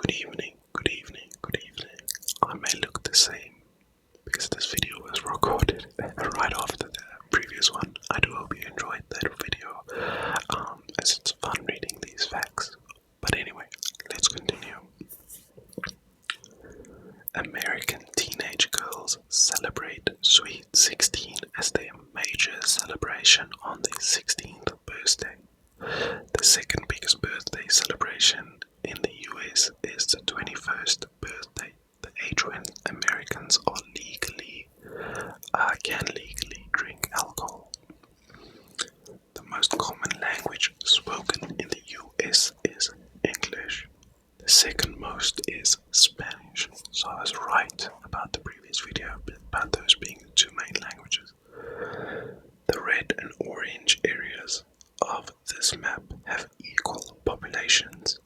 Good evening, good evening, good evening. I may look the same because this video was recorded right after the previous one. I do hope you enjoyed that video, as it's fun reading these facts. But anyway, let's continue. American teenage girls celebrate Sweet 16 as their major celebration on their 16th birthday. The second biggest birthday celebration in the US is the 21st birthday, the age when Americans can legally drink alcohol. The most common language spoken in the US is English. The second most is Spanish. So I was right about the previous video about those being the two main languages. The red and orange areas of this map have equal populations.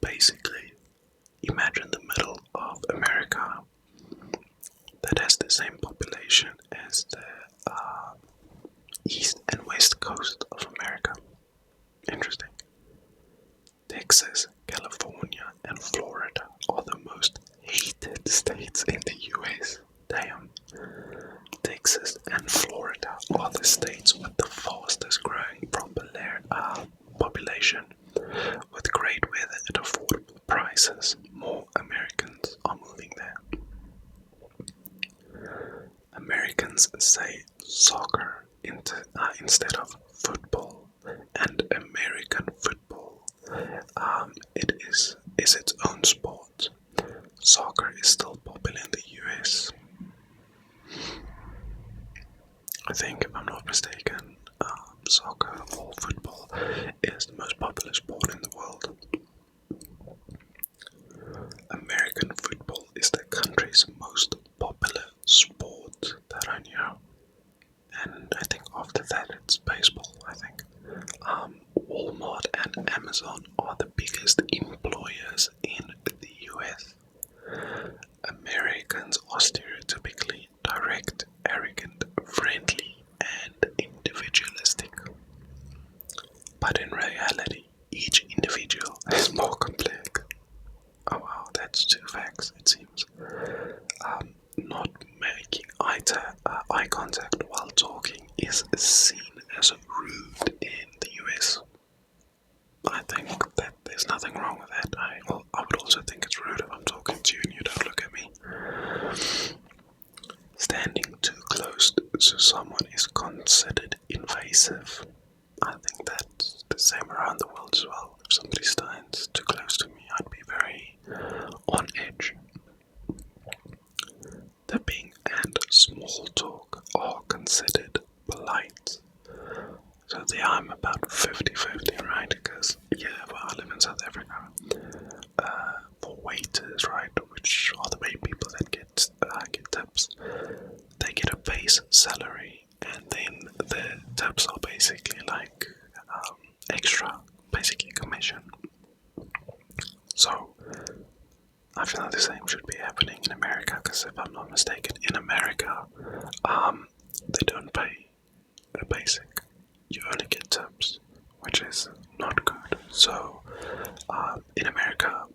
Basically, imagine the middle of America that has the same population as the east and west coast of America. Interesting. Texas, California, and Florida are the most hated states in the US. Damn. Texas and Florida are the states with the fastest growing population. With great weather at affordable prices, more Americans are moving there. Americans say soccer instead of football, and American football is its own sport. Soccer is still popular in the US. I think, if I'm not mistaken, soccer or football is the most popular sport in the world. American football is the country's most popular sport that I knew. And I think after that it's baseball, I think. Walmart and Amazon are the biggest employers in the US. Americans are stereotypically direct, arrogant, friendly, and individualistic. But in reality, each individual is more complex. Oh wow, that's two facts, it seems. Not making eye contact while talking is seen as rude in the US. I think that there's nothing wrong with that. I would also think it's rude if I'm talking to you and you don't look at me. Standing too close to someone is considered invasive. I think that's the same around the world as well. If somebody stands too close to me, I'd be very on edge. Tipping and small talk are considered polite. So there I'm about 50-50, right? Because, I live in South Africa. For waiters, right, which are the main people that get tips, they get a base salary, and then the tips are basically like extra, basically commission. So I feel like the same should be happening in America, because if I'm not mistaken, in America, they don't pay a basic. You only get tips, which is not good. So, in America,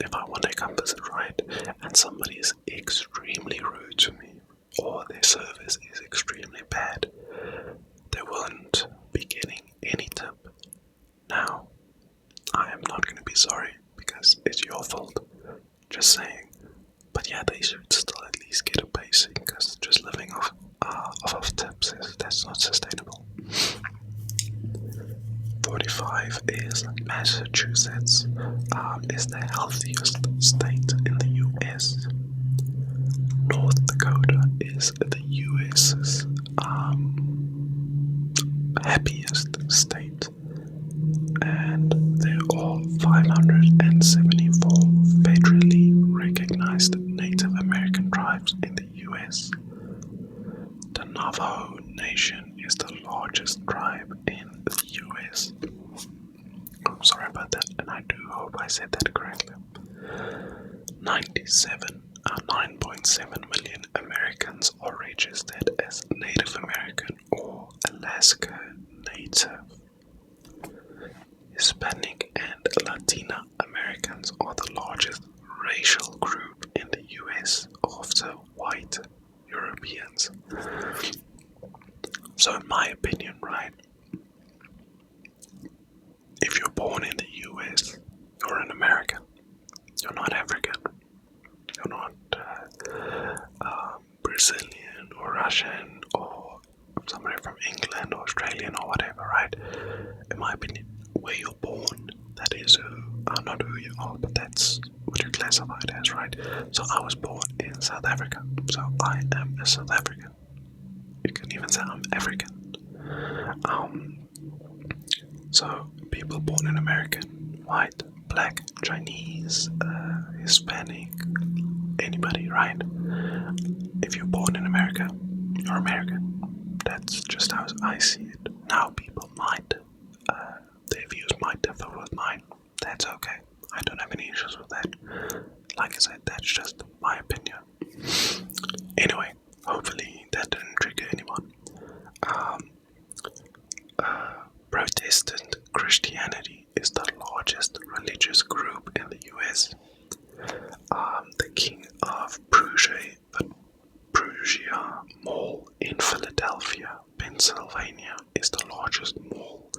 if I one day come visit, right, and somebody is extremely rude to me, or their service is extremely bad, they won't be getting any tip. Now, I am not going to be sorry, because it's your fault. Just saying. But yeah, they should still at least get a basic, because just living off tips, that's not sustainable. 45 is Massachusetts, is the healthiest state in the US. North Dakota is the US's happiest state. And there are 574 federally recognized Native American tribes in the US. The Navajo Nation is the largest tribe in the US. I'm sorry about that, and I do hope I said that correctly. 9.7 million Americans are registered as Native American or Alaska Native. Hispanic and Latina Americans are the largest racial group in the US after white Europeans. So in my opinion, right, if you're born in the US, you're an American. You're not African. You're not Brazilian or Russian or somebody from England or Australian or whatever, right? In my opinion, where you're born, that is not who you are, but that's what you're classified as, right? So I was born in South Africa, so I am a South African. You can even say I'm African. So people born in America, white, black, Chinese, Hispanic, anybody, right? If you're born in America, you're American. That's just how I see it. Now people might, their views might differ with mine. That's okay. I don't have any issues with that. Like I said, that's just my opinion. Anyway, hopefully that didn't trigger anyone. Protestant Christianity is the largest religious group in the US. The King of Prussia Mall in Philadelphia, Pennsylvania, is the largest mall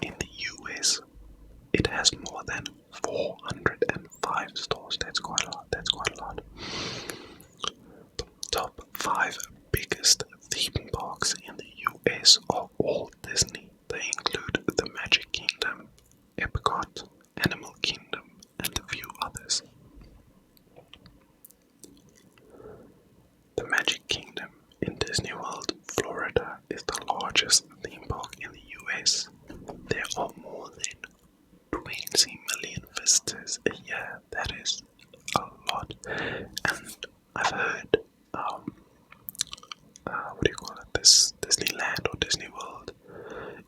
in the US. It has more than 405 stores. That's quite a lot. The top 5 biggest theme parks in the US are all Disney. They include the Magic Kingdom, Epcot, Animal Kingdom, and a few others. The Magic Kingdom in Disney World, Florida, is the largest theme park in the US. There are more than 20 million visitors a year. That is a lot. And I've heard, this Disneyland or Disney World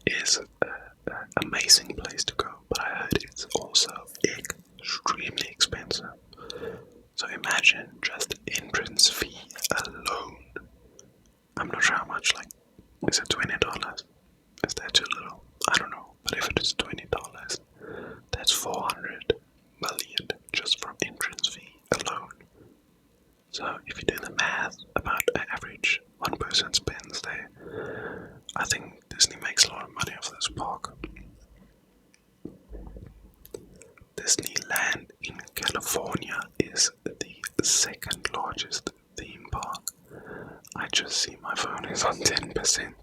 is an amazing place to go, but I heard it's also extremely expensive. So imagine just entrance fee alone. I'm not sure how much, is it $20? Is that too little? I don't know, but if it is $20, that's 400 million just from entrance fee alone. So if you do the math about an average one person spends there, I think Disney makes a lot of money off this park. Disneyland in California is the second largest theme park. I just see my phone is on 10%.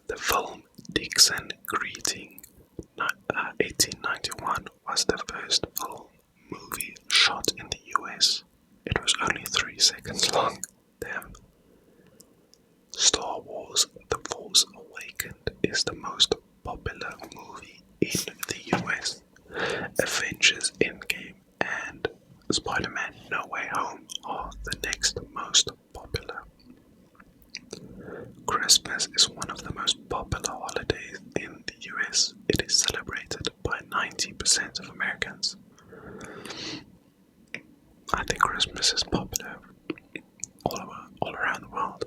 The film Dixon Greeting 1891 was the first film movie shot in the US. It was only 3 seconds long. Damn. Star Wars The Force Awakens is the most popular movie in the US. Avengers Endgame and Spider-Man No Way Home are the next most popular. Christmas is one of the most popular holidays in the US. It is celebrated by 90% of Americans. I think Christmas is popular all around the world.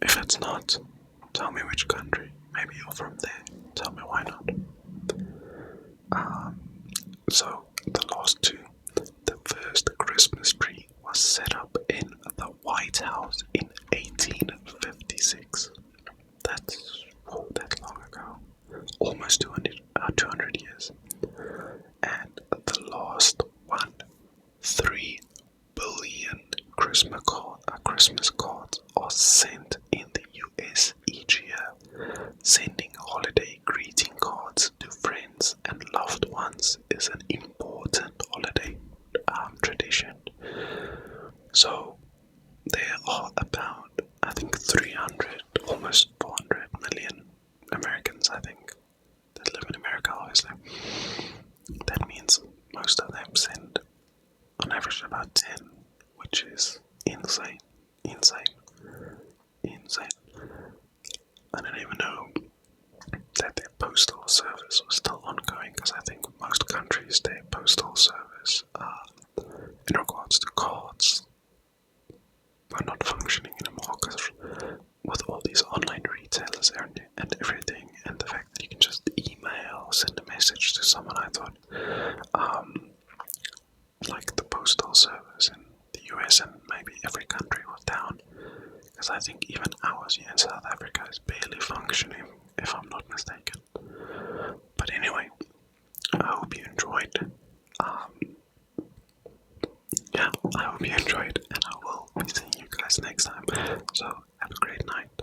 If it's not, tell me which country. Maybe you're from there. Tell me why not. So, the last two. The first Christmas tree was set up in the White House in 1856. That's that long ago. Almost 200 years. And the last one, 3 billion Christmas cards are sent in the US each year. Sending holiday greeting cards to friends and loved ones is an important holiday tradition. So there are about, I think, 300, almost 400 million Americans, I think, that live in America, obviously. That means most of them send on average about 10, which is insane. I didn't even know that their postal service was still ongoing, because I think most countries, their postal service, in regards to cards, are not functioning anymore, because with all these online retailers and everything, and the fact that you can just email, send a message to someone, I thought because I think even ours here in South Africa is barely functioning, if I'm not mistaken. But anyway, I hope you enjoyed. Yeah, I hope you enjoyed, and I will be seeing you guys next time. So have a great night.